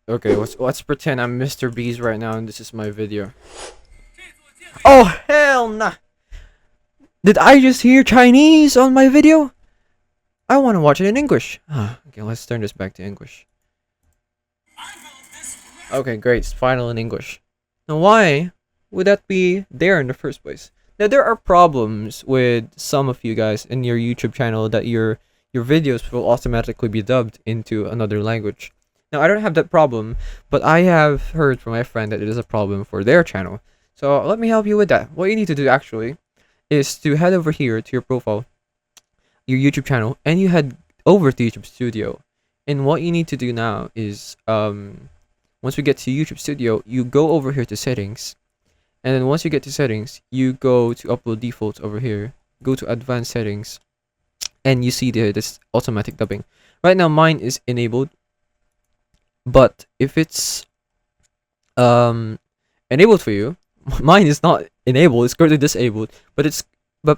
Okay, let's pretend I'm Mr. Beast right now and this is my video. Oh hell nah! Did I just hear Chinese on my video? I want to watch it in English. Okay, let's turn this back to English. Okay, great. It's final in English. Now, why would that be there in the first place? Now, there are problems with some of you guys in your YouTube channel that your videos will automatically be dubbed into another language. Now, I don't have that problem, but I have heard from my friend that it is a problem for their channel. So let me help you with that. What you need to do actually is to head over here to your profile, your YouTube channel, and you head over to YouTube Studio. And what you need to do now is once we get to YouTube Studio, you go over here to settings, and then once you get to settings, you go to upload defaults over here, go to advanced settings, and you see this automatic dubbing. Right now mine is enabled, but if it's enabled for you, mine is not enabled, it's currently disabled, but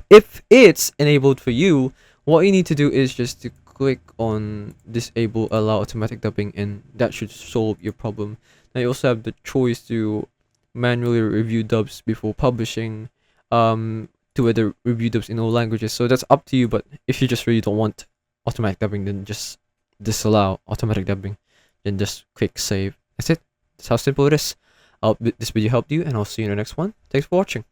if it's enabled for you, what you need to do is just to click on disable allow automatic dubbing, and that should solve your problem. Now you also have the choice to manually review dubs before publishing, to other review dubs in all languages, so that's up to you. But if you just really don't want automatic dubbing, then just disallow automatic dubbing, then just click save. That's it. That's how simple it is. I hope this video helped you, and I'll see you in the next one. Thanks for watching.